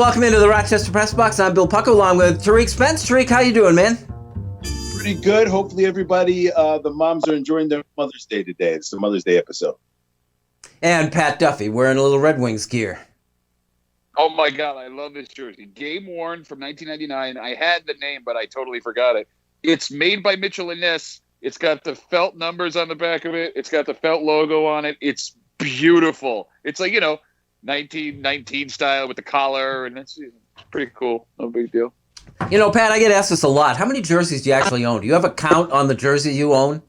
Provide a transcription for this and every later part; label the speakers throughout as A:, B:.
A: welcome into the Rochester Press Box. I'm Bill Pucko along with Tariq Spence. Tariq, how you doing, man?
B: Pretty good. Hopefully everybody, the moms are enjoying their Mother's Day today. It's the Mother's Day episode.
A: And Pat Duffy wearing a little Red Wings gear.
C: Oh, my God. I love this jersey. Game worn from 1999. I had the name, but I totally forgot it. It's made by Mitchell and Ness. It's got the felt numbers on the back of it. It's got the felt logo on it. It's beautiful. It's like, 1919 style with the collar, and it's pretty cool. No big deal.
A: Pat, I get asked this a lot. How many jerseys do you actually own? Do you have a count on the jerseys you own?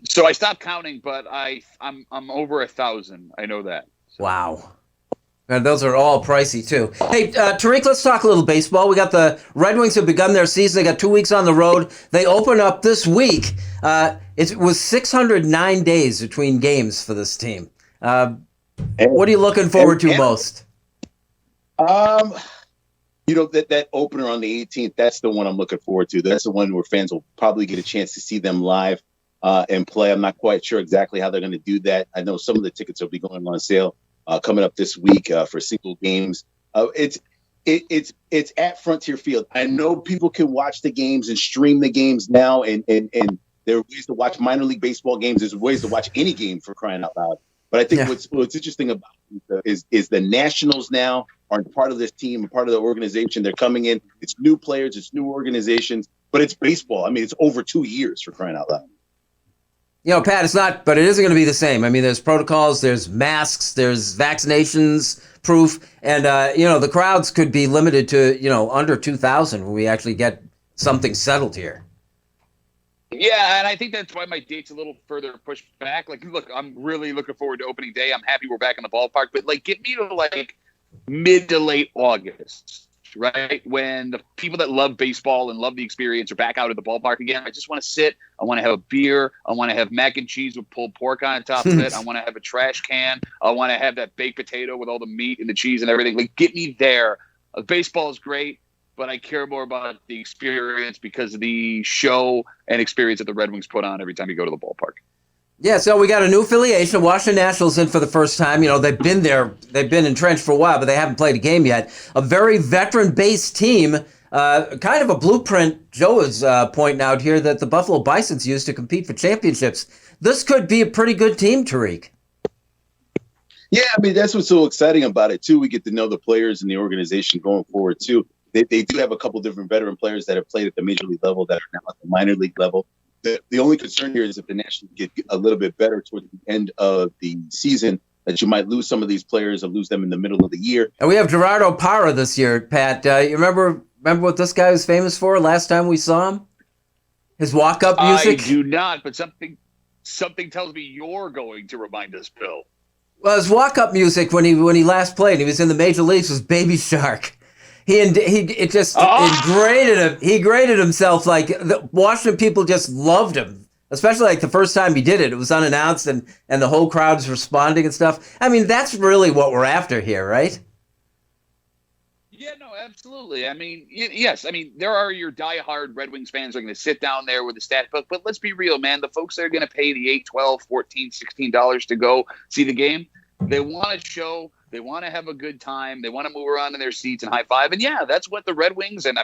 C: So I stopped counting, but I'm over 1,000. I know that. So.
A: Wow. And those are all pricey, too. Hey, Tariq, let's talk a little baseball. We got the Red Wings have begun their season. They got 2 weeks on the road. They open up this week. It was 609 days between games for this team. What are you looking forward to most?
B: That opener on the 18th, that's the one I'm looking forward to. That's the one where fans will probably get a chance to see them live and play. I'm not quite sure exactly how they're going to do that. I know some of the tickets will be going on sale coming up this week for single games. It's at Frontier Field. I know people can watch the games and stream the games now, and there are ways to watch minor league baseball games. There's ways to watch any game, for crying out loud. But I think what's interesting about it is the Nationals now are part of this team, a part of the organization. They're coming in. It's new players, it's new organizations, but it's baseball. I mean, it's over 2 years, for crying out loud.
A: Pat, it's not, but it isn't going to be the same. I mean, there's protocols, there's masks, there's vaccinations proof, and the crowds could be limited to under 2,000 when we actually get something settled here.
C: Yeah, and I think that's why my date's a little further pushed back. Like, look, I'm really looking forward to opening day. I'm happy we're back in the ballpark, but get me to mid to late August, right? When the people that love baseball and love the experience are back out at the ballpark again. I just want to sit. I want to have a beer. I want to have mac and cheese with pulled pork on top of it. I want to have a trash can. I want to have that baked potato with all the meat and the cheese and everything. Get me there. Baseball is great, but I care more about the experience because of the show and experience that the Red Wings put on every time you go to the ballpark.
A: Yeah, so we got a new affiliation. Washington Nationals in for the first time. They've been there. They've been entrenched for a while, but they haven't played a game yet. A very veteran-based team, kind of a blueprint. Joe is pointing out here that the Buffalo Bisons used to compete for championships. This could be a pretty good team, Tariq.
B: Yeah, I mean, that's what's so exciting about it, too. We get to know the players and the organization going forward, too. They do have a couple different veteran players that have played at the major league level that are now at the minor league level. The only concern here is if the Nationals get a little bit better towards the end of the season, that you might lose some of these players or lose them in the middle of the year.
A: And we have Gerardo Parra this year, Pat. You remember what this guy was famous for last time we saw him? His walk-up music?
C: I do not, but something tells me you're going to remind us, Bill.
A: Well, his walk-up music when he last played, he was in the major leagues, was Baby Shark. It graded him. He graded himself the Washington people just loved him, especially the first time he did it. It was unannounced and the whole crowd's responding and stuff. I mean, that's really what we're after here, right?
C: Yeah, no, absolutely. I mean, yes. I mean, there are your diehard Red Wings fans who are going to sit down there with the stat book, but let's be real, man. The folks that are going to pay the $8, $12, $14, $16 to go see the game, they want to show. They want to have a good time. They want to move around in their seats and high five. And yeah, that's what the Red Wings and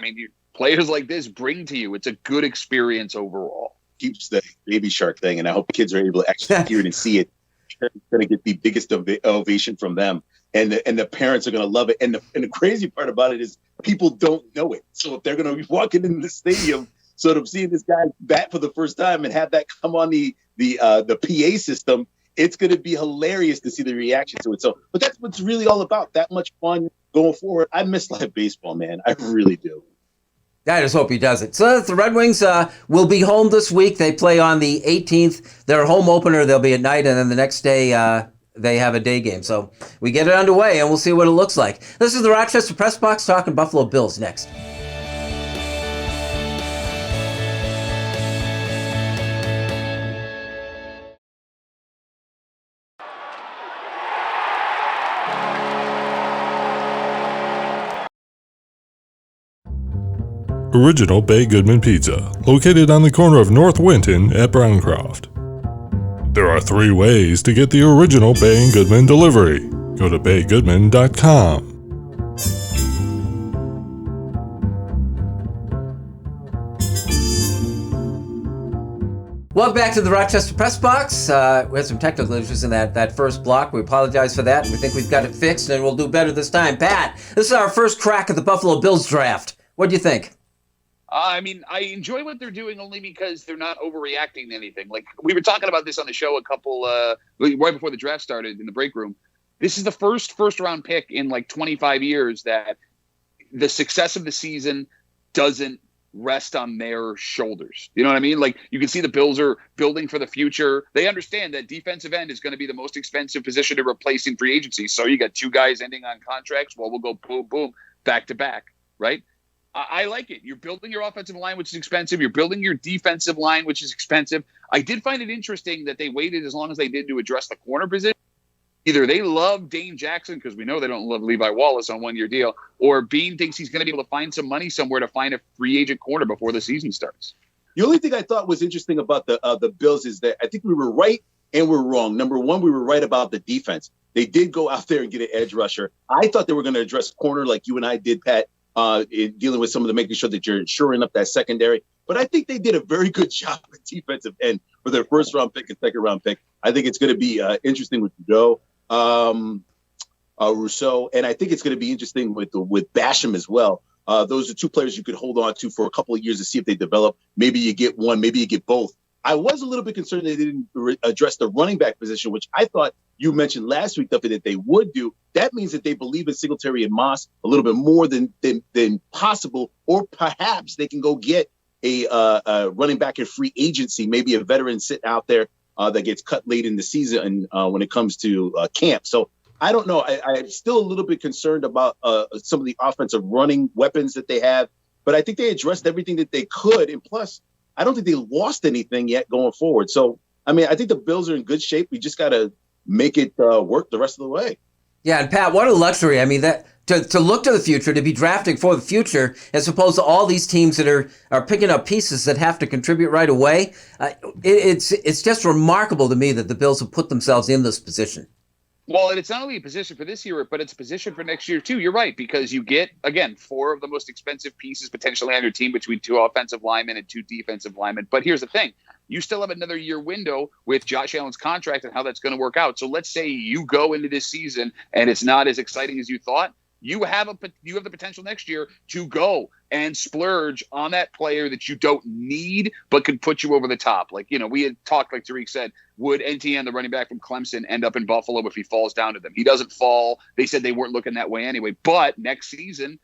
C: players like this bring to you. It's a good experience overall.
B: Keeps the Baby Shark thing, and I hope kids are able to actually hear it and see it. It's going to get the biggest ovation from them, and the parents are going to love it. And the crazy part about it is people don't know it. So if they're going to be walking in the stadium, sort of seeing this guy bat for the first time and have that come on the PA system, it's going to be hilarious to see the reaction to it. So, but that's what's really all about. That much fun going forward. I miss live baseball, man. I really do.
A: I just hope he does it. So the Red Wings will be home this week. They play on the 18th. Their home opener, they'll be at night, and then the next day they have a day game. So we get it underway, and we'll see what it looks like. This is the Rochester Press Box talking Buffalo Bills next.
D: Original Bay Goodman Pizza, located on the corner of North Winton at Browncroft. There are 3 ways to get the original Bay & Goodman delivery. Go to baygoodman.com.
A: Welcome back to the Rochester Press Box. We had some technical issues in that first block. We apologize for that. We think we've got it fixed, and we'll do better this time. Pat, this is our first crack at the Buffalo Bills draft. What do you think?
C: I enjoy what they're doing only because they're not overreacting to anything. Like, we were talking about this on the show right before the draft started in the break room. This is the first round pick in like 25 years that the success of the season doesn't rest on their shoulders. You know what I mean? Like, you can see the Bills are building for the future. They understand that defensive end is going to be the most expensive position to replace in free agency. So you got two guys ending on contracts. Well, we'll go boom, boom, back to back, right? I like it. You're building your offensive line, which is expensive. You're building your defensive line, which is expensive. I did find it interesting that they waited as long as they did to address the corner position. Either they love Dane Jackson, because we know they don't love Levi Wallace on one-year deal, or Bean thinks he's going to be able to find some money somewhere to find a free agent corner before the season starts.
B: The only thing I thought was interesting about the Bills is that I think we were right and we're wrong. Number one, we were right about the defense. They did go out there and get an edge rusher. I thought they were going to address corner like you and I did, Pat, in dealing with some of the making sure that you're shoring up that secondary. But I think they did a very good job at defensive end for their first-round pick and second-round pick. I think it's going to be interesting with Joe. Rousseau, and I think it's going to be interesting with Basham as well. Those are two players you could hold on to for a couple of years to see if they develop. Maybe you get one, maybe you get both. I was a little bit concerned they didn't address the running back position, which I thought you mentioned last week, Duffy, that they would do. That means that they believe in Singletary and Moss a little bit more than possible, or perhaps they can go get a running back in free agency, maybe a veteran sitting out there that gets cut late in the season when it comes to camp. So I don't know. I'm still a little bit concerned about some of the offensive running weapons that they have, but I think they addressed everything that they could. And plus, I don't think they lost anything yet going forward. So, I mean, I think the Bills are in good shape. We just got to make it work the rest of the way.
A: Yeah, and Pat, what a luxury. I mean, that to look to the future, to be drafting for the future, as opposed to all these teams that are picking up pieces that have to contribute right away. It's just remarkable to me that the Bills have put themselves in this position.
C: Well, and it's not only a position for this year, but it's a position for next year, too. You're right, because you get, again, 4 of the most expensive pieces potentially on your team between 2 offensive linemen and 2 defensive linemen. But here's the thing. You still have another year window with Josh Allen's contract and how that's going to work out. So let's say you go into this season and it's not as exciting as you thought. You have the potential next year to go and splurge on that player that you don't need but can put you over the top. Like, we had talked, like Tariq said, would NTN, the running back from Clemson, end up in Buffalo if he falls down to them? He doesn't fall. They said they weren't looking that way anyway. But next season,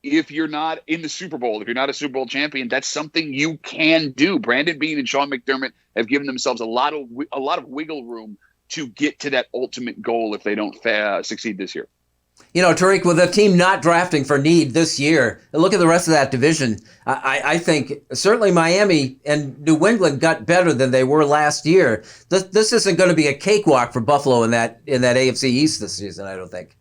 C: if you're not in the Super Bowl, if you're not a Super Bowl champion, that's something you can do. Brandon Beane and Sean McDermott have given themselves a lot of wiggle room to get to that ultimate goal if they don't succeed this year.
A: Tariq, with a team not drafting for need this year, look at the rest of that division. I think certainly Miami and New England got better than they were last year. This isn't going to be a cakewalk for Buffalo in that AFC East this season, I don't think.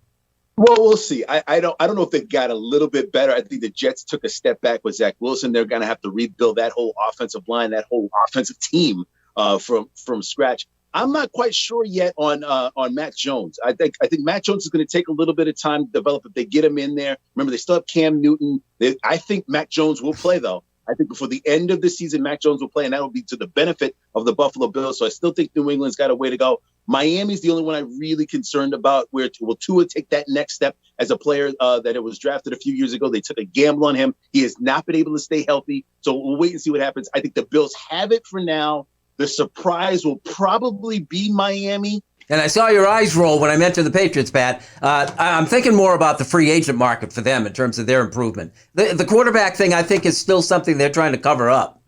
B: Well, we'll see. I don't know if they got a little bit better. I think the Jets took a step back with Zach Wilson. They're going to have to rebuild that whole offensive line, that whole offensive team from scratch. I'm not quite sure yet on Mac Jones. I think Mac Jones is going to take a little bit of time to develop if they get him in there. Remember, they still have Cam Newton. I think Mac Jones will play, though. I think before the end of the season, Mac Jones will play, and that will be to the benefit of the Buffalo Bills. So I still think New England's got a way to go. Miami's the only one I'm really concerned about. Will Tua take that next step as a player that it was drafted a few years ago? They took a gamble on him. He has not been able to stay healthy. So we'll wait and see what happens. I think the Bills have it for now. The surprise will probably be Miami.
A: And I saw your eyes roll when I mentioned the Patriots, Pat. I'm thinking more about the free agent market for them in terms of their improvement. The quarterback thing, I think, is still something they're trying to cover up.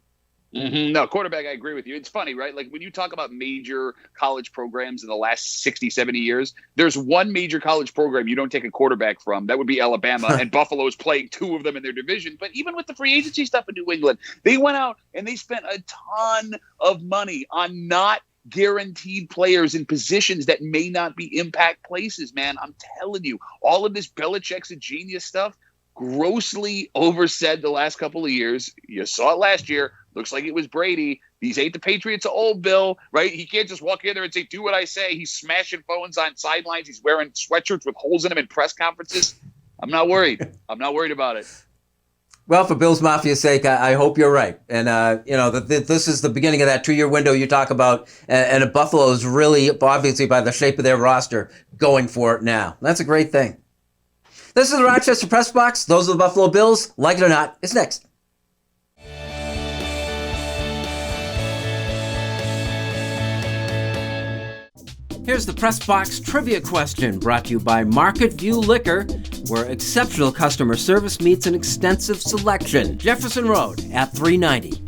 C: Mm-hmm. No, quarterback, I agree with you. It's funny, right? Like when you talk about major college programs in the last 60, 70 years, there's one major college program you don't take a quarterback from. That would be Alabama, and Buffalo is playing 2 of them in their division. But even with the free agency stuff in New England, they went out and they spent a ton of money on not guaranteed players in positions that may not be impact places, man. I'm telling you, all of this Belichick's a genius stuff, grossly oversaid the last couple of years. You saw it last year. Looks like it was Brady. These ain't the Patriots of old, Bill, right? He can't just walk in there and say, do what I say. He's smashing phones on sidelines. He's wearing sweatshirts with holes in them in press conferences. I'm not worried. I'm not worried about it.
A: Well, for Bills Mafia's sake, I hope you're right. And, this is the beginning of that 2-year window you talk about. And Buffalo is really, obviously, by the shape of their roster, going for it now. That's a great thing. This is the Rochester Press Box. Those are the Buffalo Bills. Like it or not, it's next. Here's the Press Box trivia question brought to you by Market View Liquor, where exceptional customer service meets an extensive selection. Jefferson Road at 390.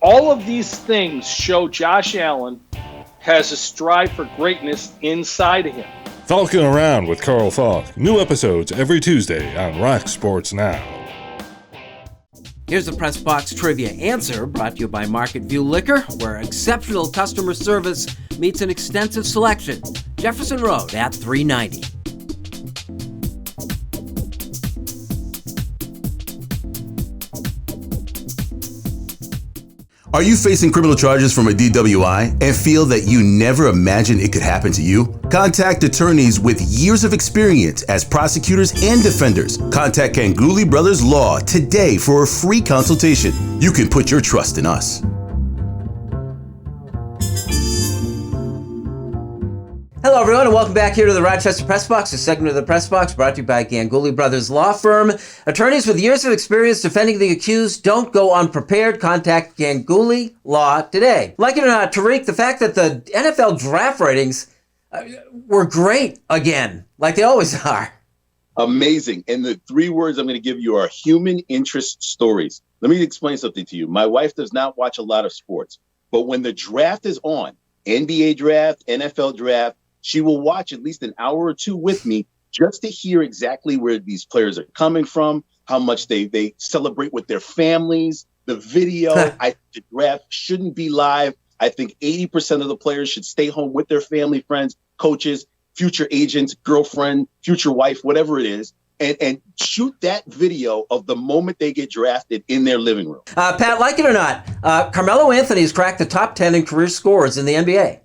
E: All of these things show Josh Allen has a strive for greatness inside of him.
D: Falcon Around with Carl Falk. New episodes every Tuesday on Rock Sports Now.
A: Here's the Press Box trivia answer brought to you by Market View Liquor, where exceptional customer service meets an extensive selection. Jefferson Road at 390.
F: Are you facing criminal charges from a DWI and feel that you never imagined it could happen to you? Contact attorneys with years of experience as prosecutors and defenders. Contact Ganguly Brothers Law today for a free consultation. You can put your trust in us.
A: Hello, everyone, and welcome back here to the Rochester Press Box, a segment of the Press Box brought to you by Ganguly Brothers Law Firm. Attorneys with years of experience defending the accused, don't go unprepared. Contact Ganguly Law today. Like it or not, Tariq, the fact that the NFL draft ratings were great again, like they always are.
B: Amazing. And the 3 words I'm going to give you are human interest stories. Let me explain something to you. My wife does not watch a lot of sports, but when the draft is on, NBA draft, NFL draft, she will watch at least an hour or 2 with me just to hear exactly where these players are coming from, how much they celebrate with their families, the video. The draft shouldn't be live. I think 80% of the players should stay home with their family, friends, coaches, future agents, girlfriend, future wife, whatever it is, and shoot that video of the moment they get drafted in their living room.
A: Pat, like it or not, Carmelo Anthony has cracked the top 10 in career scores in the NBA.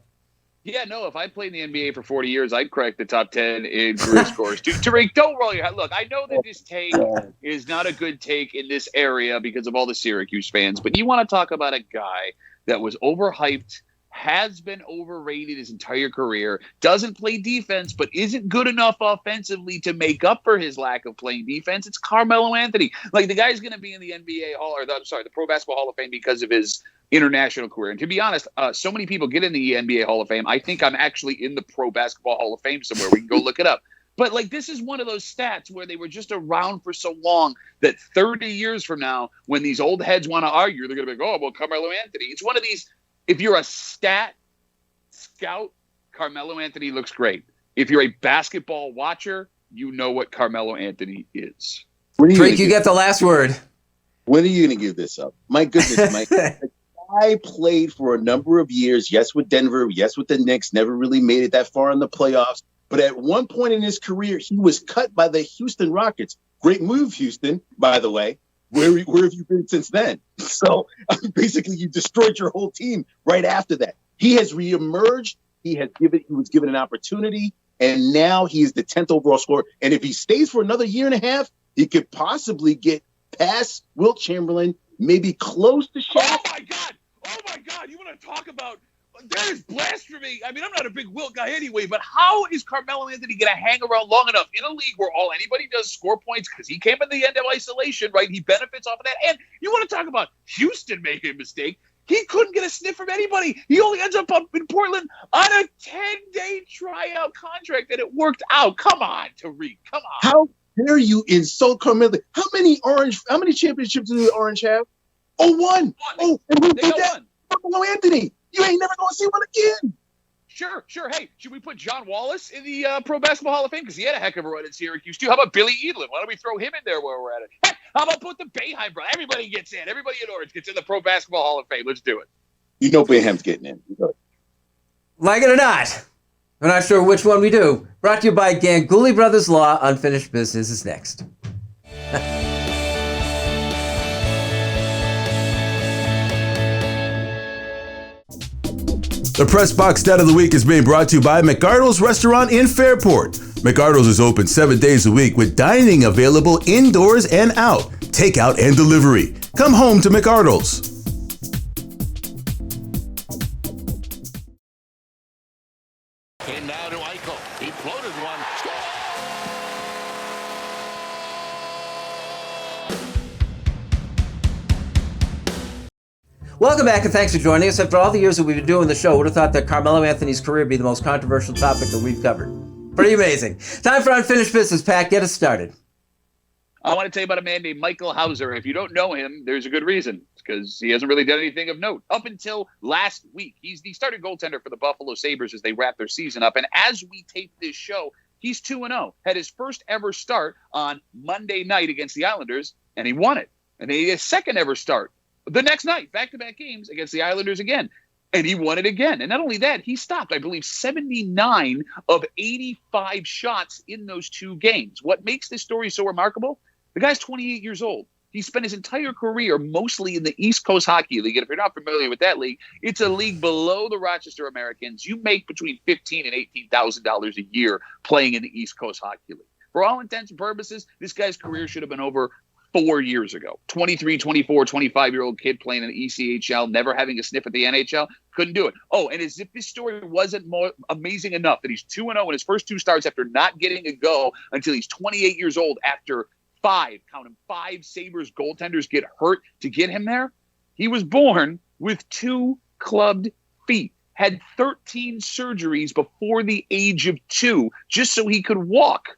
C: Yeah, no, if I played in the NBA for 40 years, I'd crack the top 10 in career scores. Tariq, don't roll your head. Look, I know that this take is not a good take in this area because of all the Syracuse fans, but you want to talk about a guy that was overhyped, has been overrated his entire career, doesn't play defense, but isn't good enough offensively to make up for his lack of playing defense. It's Carmelo Anthony. Like, the guy's going to be in the the Pro Basketball Hall of Fame because of his international career. And to be honest, so many people get in the NBA Hall of Fame. I think I'm actually in the Pro Basketball Hall of Fame somewhere. We can go look it up. But like, this is one of those stats where they were just around for so long that 30 years from now, when these old heads want to argue, they're going to be like, oh, well, Carmelo Anthony. It's one of these, if you're a stat scout, Carmelo Anthony looks great. If you're a basketball watcher, you know what Carmelo Anthony is.
A: Drake, you get the last word.
B: When are you going to give this up? My goodness, Mike. I played for a number of years, yes, with Denver, yes, with the Knicks, never really made it that far in the playoffs. But at one point in his career, he was cut by the Houston Rockets. Great move, Houston, by the way. Where have you been since then? So basically, you destroyed your whole team right after that. He has reemerged. He was given an opportunity, and now he is the 10th overall scorer. And if he stays for another year and a half, he could possibly get past Wilt Chamberlain, maybe close to Shaq.
C: Oh my God! You want to talk about? That is blasphemy. I mean, I'm not a big Wilt guy anyway, but how is Carmelo Anthony going to hang around long enough in a league where all anybody does is score points because he came in the end of isolation, right? He benefits off of that. And you want to talk about Houston making a mistake? He couldn't get a sniff from anybody. He only ends up in Portland on a 10-day tryout contract, and it worked out. Come on, Tariq. Come on.
B: How dare you insult Carmelo? How many championships do the Orange have? Oh, one. Oh, and who did that? Carmelo Anthony. You ain't never going to see one again.
C: Sure. Hey, should we put John Wallace in the Pro Basketball Hall of Fame? Because he had a heck of a run in Syracuse, too. How about Billy Edelin? Why don't we throw him in there where we're at it? Heck, how about put the Boeheim brother? Everybody gets in. Everybody in Orange gets in the Pro Basketball Hall of Fame. Let's do it.
B: You know Boeheim's getting in.
A: Like it or not, We're not sure which one we do. Brought to you by Ganguly Brothers Law. Unfinished Business is next.
F: The Press Box Stat of the Week is being brought to you by McArdle's Restaurant in Fairport. McArdle's is open 7 days a week with dining available indoors and out, takeout and delivery. Come home to McArdle's.
G: And now to Eichel. He floated one.
A: Welcome back, and thanks for joining us. After all the years that we've been doing the show, would have thought that Carmelo Anthony's career would be the most controversial topic that we've covered. Pretty amazing. Time for Unfinished Business, Pat. Get us started.
C: I want to tell you about a man named Michael Hauser. If you don't know him, there's a good reason, because he hasn't really done anything of note. Up until last week, he's the starting goaltender for the Buffalo Sabres as they wrap their season up. And as we tape this show, he's 2-0. Had his first ever start on Monday night against the Islanders, and he won it. And then his second ever start the next night, back-to-back games against the Islanders again. And he won it again. And not only that, he stopped, I believe, 79 of 85 shots in those two games. What makes this story so remarkable? The guy's 28 years old. He spent his entire career mostly in the East Coast Hockey League. And if you're not familiar with that league, it's a league below the Rochester Americans. You make between $15,000 and $18,000 a year playing in the East Coast Hockey League. For all intents and purposes, this guy's career should have been over 4 years ago. 23, 24, 25-year-old kid playing in the ECHL, never having a sniff at the NHL, couldn't do it. Oh, and as if this story wasn't more amazing enough that he's 2-0 in his first two starts after not getting a go until he's 28 years old after five Sabres goaltenders get hurt to get him there. He was born with 2 clubbed feet, had 13 surgeries before the age of 2 just so he could walk.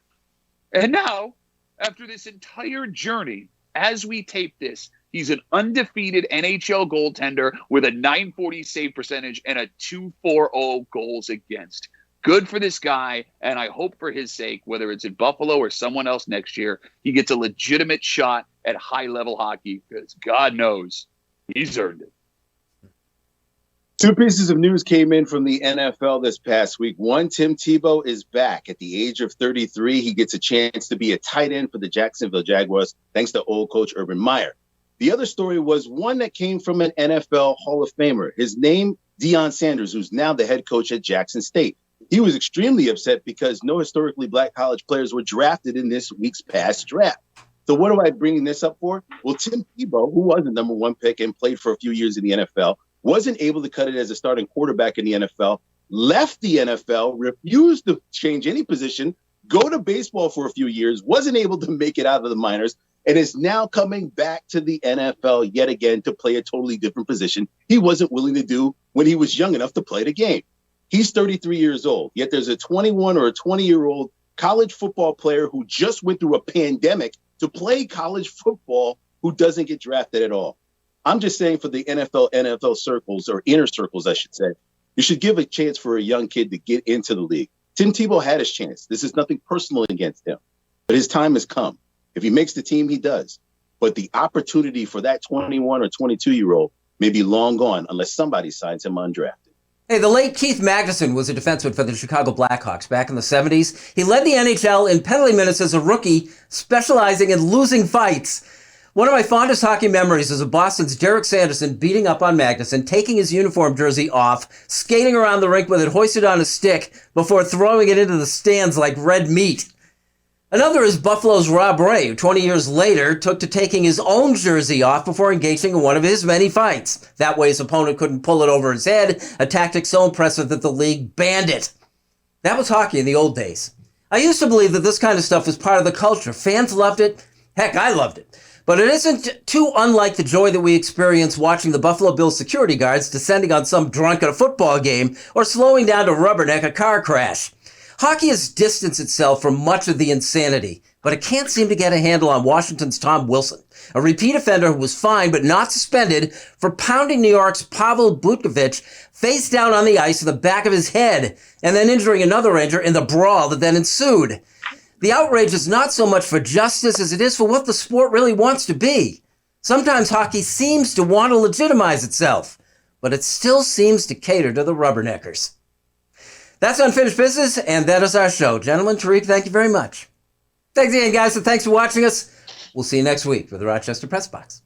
C: And now, after this entire journey, as we tape this, he's an undefeated NHL goaltender with a .940 save percentage and a .240 goals against. Good for this guy, and I hope for his sake, whether it's in Buffalo or someone else next year, he gets a legitimate shot at high-level hockey, because God knows he's earned it.
B: 2 pieces of news came in from the NFL this past week. One, Tim Tebow is back. At the age of 33, he gets a chance to be a tight end for the Jacksonville Jaguars, thanks to old coach Urban Meyer. The other story was one that came from an NFL Hall of Famer. His name, Deion Sanders, who's now the head coach at Jackson State. He was extremely upset because no historically black college players were drafted in this week's past draft. So what am I bringing this up for? Well, Tim Tebow, who was the number 1 pick and played for a few years in the NFL, wasn't able to cut it as a starting quarterback in the NFL, left the NFL, refused to change any position, go to baseball for a few years, wasn't able to make it out of the minors, and is now coming back to the NFL yet again to play a totally different position he wasn't willing to do when he was young enough to play the game. He's 33 years old, yet there's a 21 or a 20-year-old college football player who just went through a pandemic to play college football who doesn't get drafted at all. I'm just saying, for the NFL circles, or inner circles, I should say, you should give a chance for a young kid to get into the league. Tim Tebow had his chance. This is nothing personal against him, but his time has come. If he makes the team, he does. But the opportunity for that 21 or 22-year-old may be long gone unless somebody signs him undrafted.
A: Hey, the late Keith Magnuson was a defenseman for the Chicago Blackhawks back in the 70s. He led the NHL in penalty minutes as a rookie, specializing in losing fights. One of my fondest hockey memories is of Boston's Derek Sanderson beating up on Magnuson, taking his uniform jersey off, skating around the rink with it hoisted on a stick before throwing it into the stands like red meat. Another is Buffalo's Rob Ray, who 20 years later took to taking his own jersey off before engaging in one of his many fights. That way his opponent couldn't pull it over his head, a tactic so impressive that the league banned it. That was hockey in the old days. I used to believe that this kind of stuff was part of the culture. Fans loved it. Heck, I loved it. But it isn't too unlike the joy that we experience watching the Buffalo Bills security guards descending on some drunk at a football game or slowing down to rubberneck a car crash. Hockey has distanced itself from much of the insanity, but it can't seem to get a handle on Washington's Tom Wilson, a repeat offender who was fined but not suspended for pounding New York's Pavel Butkovich face down on the ice in the back of his head and then injuring another Ranger in the brawl that then ensued. The outrage is not so much for justice as it is for what the sport really wants to be. Sometimes hockey seems to want to legitimize itself, but it still seems to cater to the rubberneckers. That's Unfinished Business, and that is our show. Gentlemen, Tariq, thank you very much. Thanks again, guys, and thanks for watching us. We'll see you next week for the Rochester Press Box.